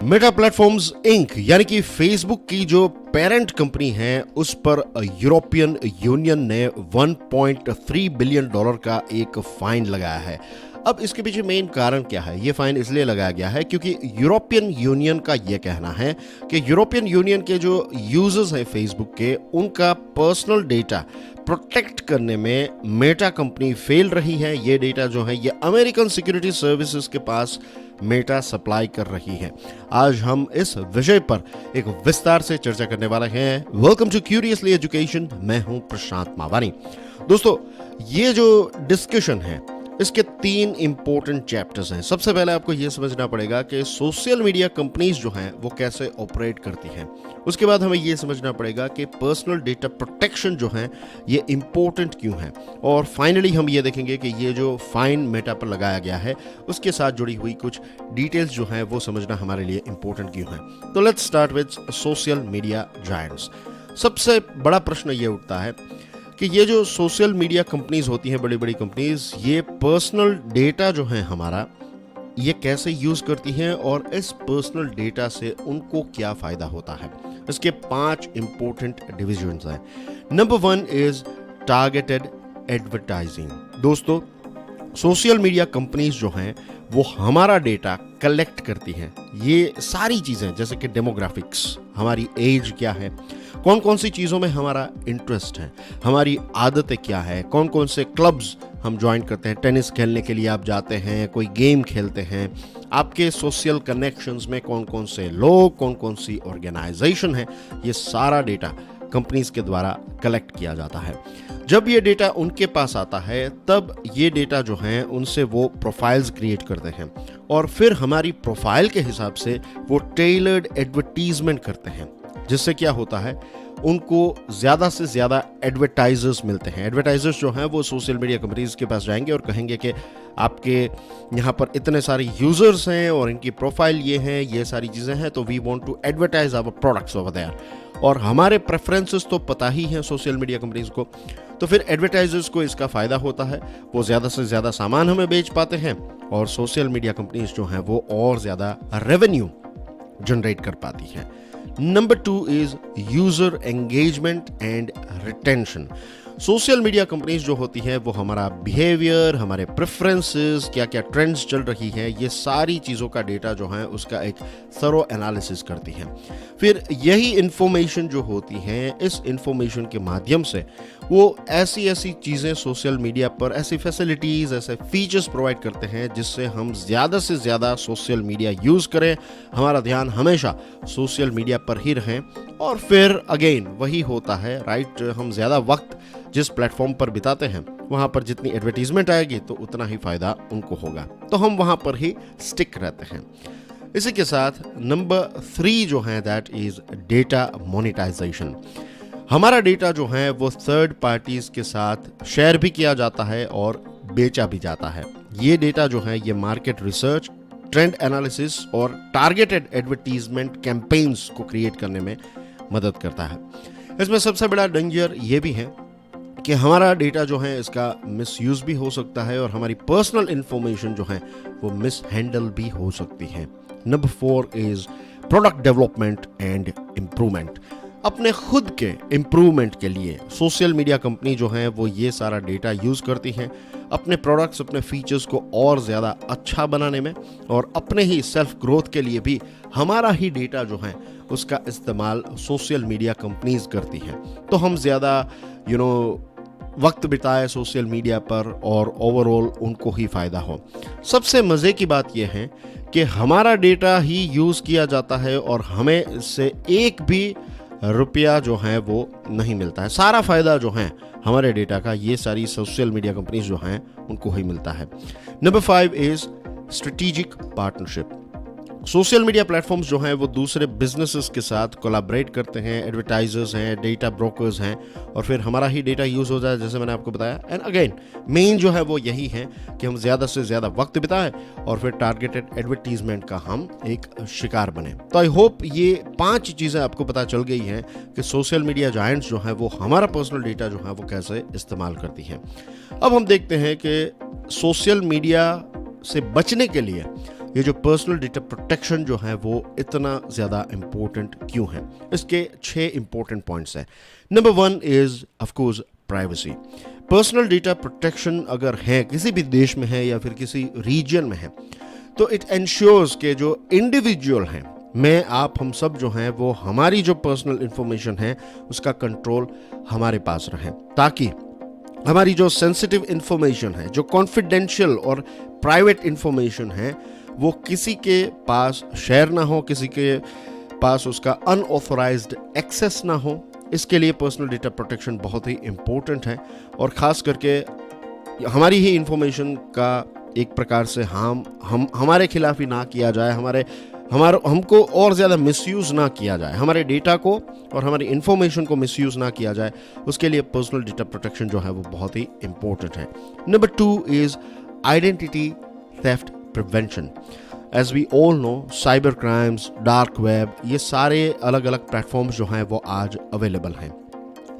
Meta platforms ink यानी कि Facebook की जो पेरेंट कंपनी है उस पर यूरोपियन यूनियन ने 1.3 बिलियन डॉलर का एक फाइन लगाया है। अब इसके पीछे मेन कारण क्या है? ये फाइन इसलिए लगाया गया है क्योंकि यूरोपियन यूनियन का ये कहना है कि यूरोपियन यूनियन के जो यूजर्स हैं फेसबुक के, उनका पर्सनल डेटा प्रोटेक्ट करने में मेटा कंपनी फेल रही है। ये डेटा जो है ये अमेरिकन सिक्योरिटी सर्विसेज के पास मेटा सप्लाई कर रही है। आज हम इस विषय पर एक विस्तार से चर्चा करने वाले हैं। Welcome to Curiously Education. मैं हूं प्रशांत मावानी। दोस्तों, ये जो डिस्कशन है इसके 3 इंपॉर्टेंट चैप्टर्स हैं। सबसे पहले आपको यह समझना पड़ेगा कि सोशल मीडिया कंपनीज जो हैं वो कैसे ऑपरेट करती हैं। उसके बाद हमें यह समझना पड़ेगा कि पर्सनल डेटा प्रोटेक्शन जो है ये इंपॉर्टेंट क्यों है, और फाइनली हम ये देखेंगे कि ये जो फाइन मेटा पर लगाया गया है उसके साथ जुड़ी हुई कुछ डिटेल्स जो हैं वो समझना हमारे लिए इंपॉर्टेंट क्यों है। तो let's start with social media giants. सबसे बड़ा प्रश्न ये उठता है कि ये जो सोशल मीडिया कंपनीज होती हैं, बड़ी बड़ी कंपनीज, ये पर्सनल डेटा जो है हमारा, ये कैसे यूज करती हैं और इस पर्सनल डेटा से उनको क्या फायदा होता है। इसके 5 इंपॉर्टेंट डिविजन्स हैं। Number 1 is targeted advertising. दोस्तों, सोशल मीडिया कंपनीज जो हैं वो हमारा डेटा कलेक्ट करती हैं। ये सारी चीज़ें जैसे कि डेमोग्राफिक्स, हमारी एज क्या है, कौन कौन सी चीज़ों में हमारा इंटरेस्ट है, हमारी आदतें क्या है, कौन कौन से क्लब्स हम ज्वाइन करते हैं, टेनिस खेलने के लिए आप जाते हैं, कोई गेम खेलते हैं, आपके सोशल कनेक्शंस में कौन कौन से लोग, कौन कौन सी ऑर्गेनाइजेशन है, ये सारा डेटा कंपनीज के द्वारा कलेक्ट किया जाता है। जब ये डेटा उनके पास आता है तब ये डेटा जो है उनसे वो प्रोफाइल्स क्रिएट करते हैं और फिर हमारी प्रोफाइल के हिसाब से वो टेलर्ड एडवर्टीजमेंट करते हैं, जिससे क्या होता है, उनको ज़्यादा से ज़्यादा एडवर्टाइजर्स मिलते हैं। एडवर्टाइजर्स जो हैं वो सोशल मीडिया कंपनीज के पास जाएंगे और कहेंगे कि आपके यहाँ पर इतने सारे यूजर्स हैं और इनकी प्रोफाइल ये हैं, ये सारी चीज़ें हैं, तो we want to advertise our products over there. और हमारे प्रेफरेंसेस तो पता ही हैं सोशल मीडिया कंपनीज को, तो फिर एडवर्टाइजर्स को इसका फ़ायदा होता है। वो ज़्यादा से ज़्यादा सामान हमें बेच पाते हैं और सोशल मीडिया कंपनीज जो हैं वो और ज़्यादा रेवेन्यू जनरेट कर पाती हैं। Number 2 is user engagement and retention. Social media companies जो होती हैं वो हमारा बिहेवियर, हमारे प्रेफरेंसेस, क्या क्या ट्रेंड्स चल रही है, ये सारी चीज़ों का डेटा जो है उसका एक थरो एनालिसिस करती हैं। फिर यही इंफॉर्मेशन जो होती हैं, इस इंफॉर्मेशन के माध्यम से वो ऐसी ऐसी चीज़ें सोशल मीडिया पर, ऐसी फैसिलिटीज़, ऐसे फीचर्स प्रोवाइड करते हैं जिससे हम ज़्यादा से ज़्यादा सोशल मीडिया यूज़ करें, हमारा ध्यान हमेशा सोशल मीडिया पर ही रहें। और फिर अगेन वही होता है, राइट, हम ज़्यादा वक्त जिस प्लेटफॉर्म पर बिताते हैं वहाँ पर जितनी एडवर्टीजमेंट आएगी तो उतना ही फ़ायदा उनको होगा, तो हम वहाँ पर ही स्टिक रहते हैं। इसी के साथ नंबर 3 जो है दैट इज़ डेटा मोनेटाइजेशन। हमारा डेटा जो है वो थर्ड पार्टीज़ के साथ शेयर भी किया जाता है और बेचा भी जाता है। ये डेटा जो है ये मार्केट रिसर्च, ट्रेंड एनालिसिस और टारगेटेड एडवर्टीजमेंट कैंपेन्स को क्रिएट करने में मदद करता है। इसमें सबसे बड़ा डेंजर ये भी है कि हमारा डेटा जो है इसका मिसयूज़ भी हो सकता है और हमारी पर्सनल इंफॉर्मेशन जो है वो मिस हैंडल भी हो सकती है। Number 4 is product development and improvement. अपने खुद के इम्प्रूवमेंट के लिए सोशल मीडिया कंपनी जो है वो ये सारा डेटा यूज़ करती हैं अपने प्रोडक्ट्स, अपने फीचर्स को और ज़्यादा अच्छा बनाने में, और अपने ही सेल्फ ग्रोथ के लिए भी हमारा ही डेटा जो है उसका इस्तेमाल सोशल मीडिया कंपनीज करती हैं। तो हम ज़्यादा वक्त बिताए सोशल मीडिया पर और ओवरऑल उनको ही फ़ायदा हो। सबसे मज़े की बात यह है कि हमारा डेटा ही यूज़ किया जाता है और हमें इससे एक भी रुपया जो है वो नहीं मिलता है। सारा फ़ायदा जो है हमारे डेटा का ये सारी सोशल मीडिया कंपनीज जो हैं उनको ही मिलता है। Number 5 is strategic partnership. Social media platforms जो हैं वो दूसरे बिजनेसेस के साथ कोलैबोरेट करते हैं, एडवर्टाइजर्स हैं, डेटा ब्रोकर्स हैं, और फिर हमारा ही डेटा यूज़ हो जाए, जैसे मैंने आपको बताया। एंड अगेन मेन जो है वो यही है कि हम ज़्यादा से ज़्यादा वक्त बिताएं और फिर टारगेटेड एडवर्टीजमेंट का हम एक शिकार बने। तो आई होप ये 5 चीज़ें आपको पता चल गई हैं कि सोशल मीडिया जायंट्स जो हैं वो हमारा पर्सनल डेटा जो है वो कैसे इस्तेमाल करती हैं। अब हम देखते हैं कि सोशल मीडिया से बचने के लिए ये जो पर्सनल डेटा प्रोटेक्शन जो है वो इतना ज़्यादा इम्पोर्टेंट क्यों है? इसके 6 इम्पोर्टेंट पॉइंट्स हैं। Number 1 is of course privacy. Personal data protection अगर है, किसी भी देश में है या फिर किसी रीजन में है, तो इट एंश्योर्स के जो इंडिविजुअल हैं, मैं आप हम सब जो हैं, वो हमारी जो पर्सनल इंफॉर्मेशन है उसका कंट्रोल हमारे पास रहे, ताकि हमारी जो सेंसिटिव इंफॉर्मेशन है, जो कॉन्फिडेंशियल और प्राइवेट इंफॉर्मेशन है, वो किसी के पास शेयर ना हो, किसी के पास उसका अनऑथराइज्ड एक्सेस ना हो। इसके लिए पर्सनल डेटा प्रोटेक्शन बहुत ही इम्पोर्टेंट है, और ख़ास करके हमारी ही इंफॉर्मेशन का एक प्रकार से हमारे खिलाफ ही ना किया जाए, हमको और ज़्यादा मिसयूज़ ना किया जाए, हमारे डेटा को और हमारी इंफॉर्मेशन को मिसयूज़ ना किया जाए, उसके लिए पर्सनल डेटा प्रोटेक्शन जो है वो बहुत ही इम्पोर्टेंट है। Number 2 is identity theft prevention. As we all know, cyber crimes, dark web, ये सारे अलग अलग प्लेटफॉर्म्स जो हैं वो आज अवेलेबल हैं।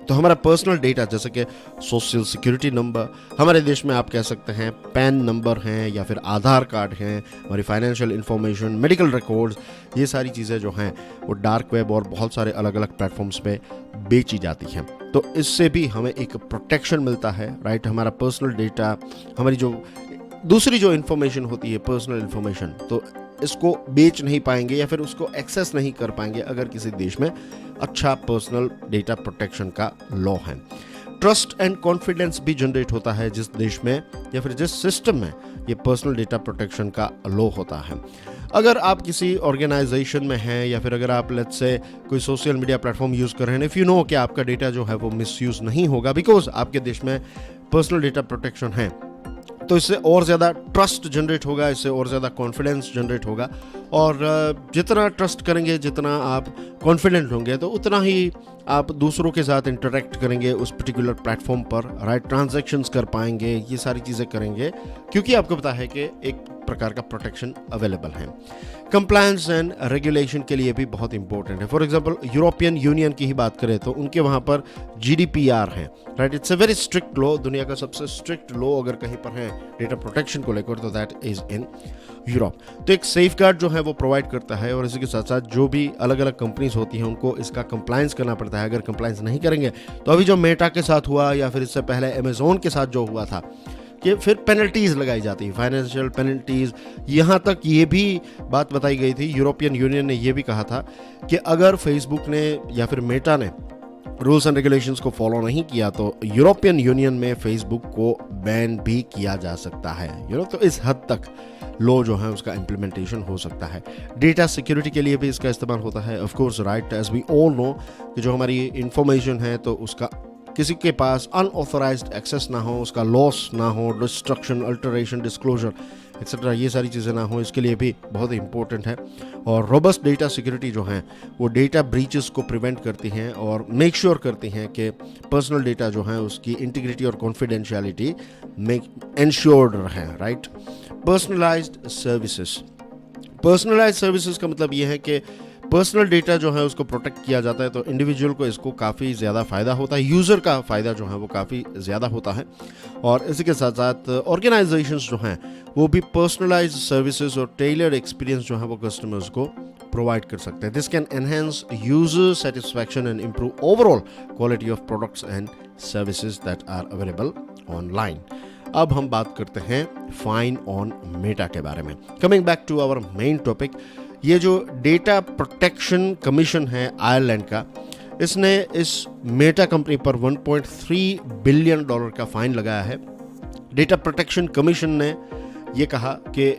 तो हमारा पर्सनल डेटा जैसे कि सोशल सिक्योरिटी नंबर, हमारे देश में आप कह सकते हैं पैन नंबर हैं, या फिर आधार कार्ड हैं, हमारी फाइनेंशियल इंफॉर्मेशन, मेडिकल रिकॉर्ड्स, ये सारी चीज़ें जो हैं वो डार्क वेब और बहुत सारे अलग अलग प्लेटफॉर्म्स पे बेची जाती हैं। तो इससे भी हमें एक प्रोटेक्शन मिलता है, राइट। हमारा पर्सनल डेटा, हमारी जो दूसरी जो इन्फॉर्मेशन होती है, पर्सनल इन्फॉर्मेशन, तो इसको बेच नहीं पाएंगे या फिर उसको एक्सेस नहीं कर पाएंगे अगर किसी देश में अच्छा पर्सनल डेटा प्रोटेक्शन का लॉ है। ट्रस्ट एंड कॉन्फिडेंस भी जनरेट होता है जिस देश में या फिर जिस सिस्टम में ये पर्सनल डेटा प्रोटेक्शन का लॉ होता है। अगर आप किसी ऑर्गेनाइजेशन में हैं, या फिर अगर आप लेट्स से कोई सोशल मीडिया प्लेटफॉर्म यूज़ कर रहे हैं, इफ़ यू नो कि आपका डेटा जो है वो मिसयूज़ नहीं होगा बिकॉज आपके देश में पर्सनल डेटा प्रोटेक्शन है, तो इससे और ज़्यादा ट्रस्ट जनरेट होगा, इससे और ज़्यादा कॉन्फिडेंस जनरेट होगा, और जितना ट्रस्ट करेंगे, जितना आप कॉन्फिडेंट होंगे, तो उतना ही आप दूसरों के साथ इंटरेक्ट करेंगे उस पर्टिकुलर प्लेटफॉर्म पर, राइट। ट्रांजैक्शंस कर पाएंगे, ये सारी चीज़ें करेंगे, क्योंकि आपको पता है कि एक प्रकार का प्रोटेक्शन अवेलेबल है। कंप्लायंस एंड रेगुलेशन के लिए भी बहुत इंपॉर्टेंट है। फॉर एग्जांपल यूरोपियन यूनियन की ही बात करें तो उनके वहाँ पर GDPR है, right. It's a very strict law, दुनिया का सबसे स्ट्रिक्ट लॉ अगर कहीं पर है डेटा प्रोटेक्शन को लेकर तो दैट इज इन यूरोप। तो एक सेफगार्ड जो है वो प्रोवाइड करता है, और इसी के साथ साथ जो भी अलग अलग कंपनीज होती हैं उनको इसका कंप्लायंस करना पड़ता है। अगर कंप्लायंस नहीं करेंगे तो अभी जो मेटा के साथ हुआ, या फिर इससे पहले अमेजोन के साथ जो हुआ था, कि फिर पेनल्टीज़ लगाई जाती है, फाइनेंशियल पेनल्टीज़। यहाँ तक ये भी बात बताई गई थी, यूरोपियन यूनियन ने ये भी कहा था कि अगर फेसबुक ने या फिर मेटा ने रूल्स एंड रेगुलेशंस को फॉलो नहीं किया तो यूरोपियन यूनियन में फेसबुक को बैन भी किया जा सकता है, तो इस हद तक लॉ जो है उसका इम्प्लीमेंटेशन हो सकता है। डेटा सिक्योरिटी के लिए भी इसका इस्तेमाल होता है, of course, right. As we all know कि जो हमारी इंफॉर्मेशन है तो उसका किसी के पास अनऑथराइज्ड एक्सेस ना हो, उसका लॉस ना हो, डिस्ट्रक्शन, अल्टरेशन, डिस्क्लोजर एक्सेट्रा, ये सारी चीज़ें ना हो, इसके लिए भी बहुत इंपॉर्टेंट है। और रोबस्ट डेटा सिक्योरिटी जो है वो डेटा ब्रीचेस को प्रिवेंट करती हैं और मेक श्योर करती हैं कि पर्सनल डेटा जो है उसकी इंटीग्रिटी और कॉन्फिडेंशियलिटी एंश्योर्ड रहे, राइट। पर्सनलाइज्ड सर्विसेज का मतलब ये है कि पर्सनल डेटा जो है उसको प्रोटेक्ट किया जाता है, तो इंडिविजुअल को इसको काफ़ी ज़्यादा फ़ायदा होता है, यूज़र का फ़ायदा जो है वो काफ़ी ज़्यादा होता है। और इसी के साथ साथ ऑर्गेनाइजेशंस जो हैं वो भी पर्सनलाइज्ड सर्विसेज और टेलर्ड एक्सपीरियंस जो है वो कस्टमर्स को प्रोवाइड कर सकते हैं। This can enhance user satisfaction and improve overall quality of products and services that are available online. अब हम बात करते हैं फाइन ऑन मेटा के बारे में। Coming back to our main topic, ये जो डेटा प्रोटेक्शन कमीशन है आयरलैंड का, इसने इस मेटा कंपनी पर $1.3 बिलियन का फाइन लगाया है। डेटा प्रोटेक्शन कमीशन ने ये कहा कि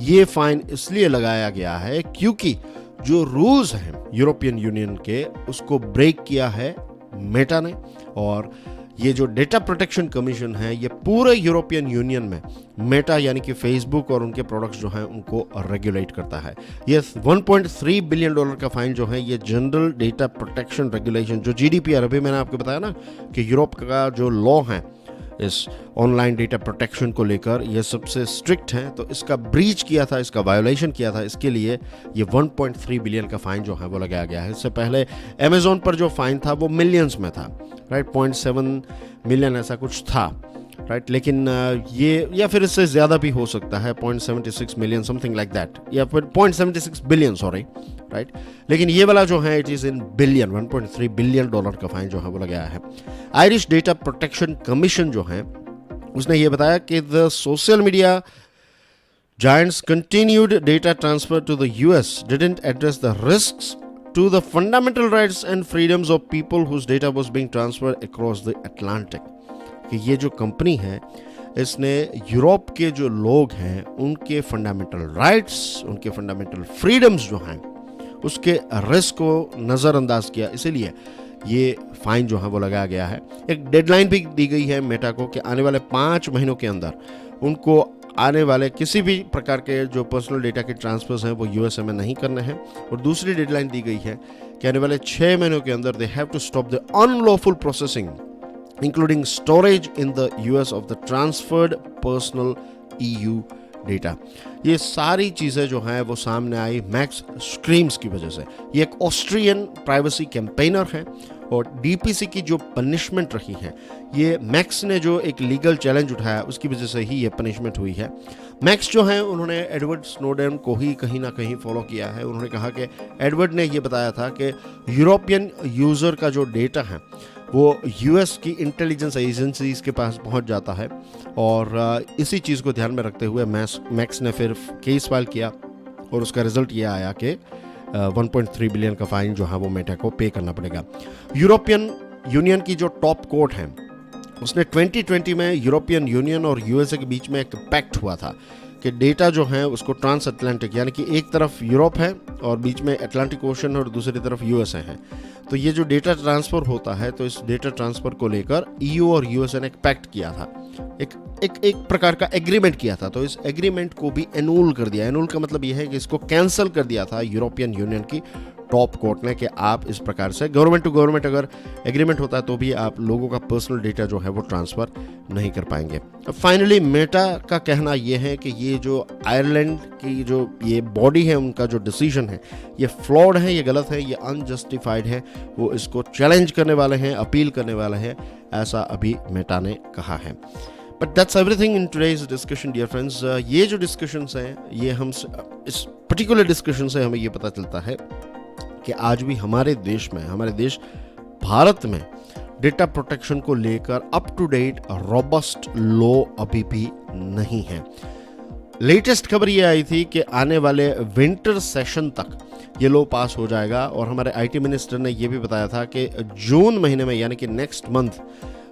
ये फाइन इसलिए लगाया गया है क्योंकि जो रूल्स हैं यूरोपियन यूनियन के उसको ब्रेक किया है मेटा ने, और ये जो डेटा प्रोटेक्शन कमीशन है ये पूरे यूरोपियन यूनियन में मेटा यानी कि फेसबुक और उनके प्रोडक्ट्स जो हैं उनको रेगुलेट करता है। ये $1.3 बिलियन का फाइन जो है ये जनरल डेटा प्रोटेक्शन रेगुलेशन, जो GDPR, अभी मैंने आपको बताया ना कि यूरोप का जो लॉ है इस ऑनलाइन डेटा प्रोटेक्शन को लेकर ये सबसे स्ट्रिक्ट है, तो इसका ब्रीच किया था, इसका वायोलेशन किया था, इसके लिए ये 1.3 बिलियन का फाइन जो है वो लगाया गया है। इससे पहले अमेजोन पर जो फाइन था वो मिलियंस में था, राइट, 0.7 मिलियन ऐसा कुछ था। राइट। लेकिन ये या फिर इससे ज़्यादा भी हो सकता है, 0.76 मिलियन समथिंग लाइक दैट, या फिर 0.76 बिलियन, सॉरी, राइट। लेकिन ये वाला जो है it is in billion, 1.3 billion dollar का फाइन जो है वो लगाया है। आयरिश डेटा प्रोटेक्शन कमीशन जो है उसने ये बताया कि the social media giants' continued data transfer to the US didn't address the risks to the fundamental rights and freedoms of people whose data was being transferred across the Atlantic. कि ये जो company है इसने Europe के जो लोग हैं उनके फंडामेंटल राइट्स, उनके फंडामेंटल फ्रीडम्स जो हैं उसके रिस्क को नज़रअंदाज किया, इसीलिए ये फाइन जो है वो लगाया गया है। एक डेडलाइन भी दी गई है मेटा को कि आने वाले 5 महीनों के अंदर उनको आने वाले किसी भी प्रकार के जो पर्सनल डेटा के ट्रांसफर्स हैं वो यूएसए में नहीं करने हैं। और दूसरी डेडलाइन दी गई है कि आने वाले 6 महीनों के अंदर they have to stop the unlawful processing including storage in the US of the transferred personal EU data. ये सारी चीज़ें जो हैं वो सामने आई मैक्स स्ट्रीम्स की वजह से। ये एक ऑस्ट्रियन प्राइवेसी कैंपेनर है और डीपीसी की जो पनिशमेंट रही है, ये मैक्स ने जो एक लीगल चैलेंज उठाया उसकी वजह से ही ये पनिशमेंट हुई है। मैक्स जो है उन्होंने एडवर्ड स्नोडेन को ही कहीं ना कहीं फॉलो किया है। उन्होंने कहा कि एडवर्ड ने ये बताया था कि यूरोपियन यूज़र का जो डेटा है वो यूएस की इंटेलिजेंस एजेंसीज के पास पहुंच जाता है और इसी चीज़ को ध्यान में रखते हुए मैक्स ने फिर केस फाइल किया और उसका रिजल्ट ये आया कि 1.3 बिलियन का फाइन जो है वो मेटा को पे करना पड़ेगा। यूरोपियन यूनियन की जो टॉप कोर्ट है उसने 2020 में यूरोपियन यूनियन और यूएसए के बीच में एक पैक्ट हुआ था कि डेटा जो है उसको ट्रांस अटलांटिक, यानी कि एक तरफ यूरोप है और बीच में अटलांटिक ओशन और दूसरी तरफ यूएसए है, तो ये जो डेटा ट्रांसफ़र होता है तो इस डेटा ट्रांसफ़र को लेकर ईयू और यूएसए ने एक पैक्ट किया था, एक प्रकार का एग्रीमेंट किया था। तो इस एग्रीमेंट को भी एनूल कर दिया। एनूल का मतलब यह है कि इसको कैंसिल कर दिया था यूरोपियन यूनियन की टॉप कोर्ट ने कि आप इस प्रकार से गवर्नमेंट टू गवर्नमेंट अगर एग्रीमेंट होता है तो भी आप लोगों का पर्सनल डेटा जो है वो ट्रांसफ़र नहीं कर पाएंगे। अब फाइनली मेटा का कहना ये है कि ये जो आयरलैंड की जो ये बॉडी है उनका जो डिसीजन है ये फ्लॉड है, ये गलत है, ये अनजस्टिफाइड है। वो इसको चैलेंज करने वाले हैं, अपील करने वाले हैं, ऐसा अभी मेटा ने कहा है। But that's everything in today's discussion dear friends. ये जो डिस्कशंस हैं ये हम इस पर्टिकुलर डिस्कशन से हमें ये पता चलता है कि आज भी हमारे देश में, हमारे देश भारत में डेटा प्रोटेक्शन को लेकर up to date robust law अभी भी नहीं है। लेटेस्ट खबर ये आई थी कि आने वाले विंटर सेशन तक ये लॉ पास हो जाएगा और हमारे आईटी मिनिस्टर ने ये भी बताया था कि जून महीने में यानी कि नेक्स्ट मंथ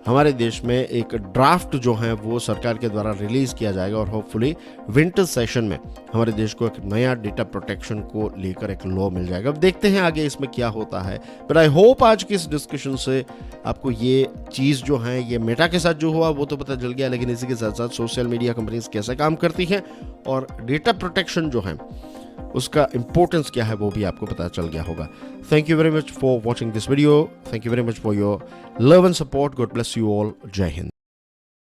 हमारे देश में एक ड्राफ्ट जो है वो सरकार के द्वारा रिलीज़ किया जाएगा और होपफुली विंटर सेशन में हमारे देश को एक नया डेटा प्रोटेक्शन को लेकर एक लॉ मिल जाएगा। अब देखते हैं आगे इसमें क्या होता है। बट आई होप आज की इस डिस्कशन से आपको ये चीज़ जो है ये मेटा के साथ जो हुआ वो तो पता चल गया, लेकिन इसी के साथ साथ सोशल मीडिया कंपनीज कैसे काम करती हैं और डेटा प्रोटेक्शन जो है उसका इंपॉर्टेंस क्या है वो भी आपको पता चल गया होगा। Thank you very much for watching this video. Thank you very much for your love and support. God bless you all. जय हिंद।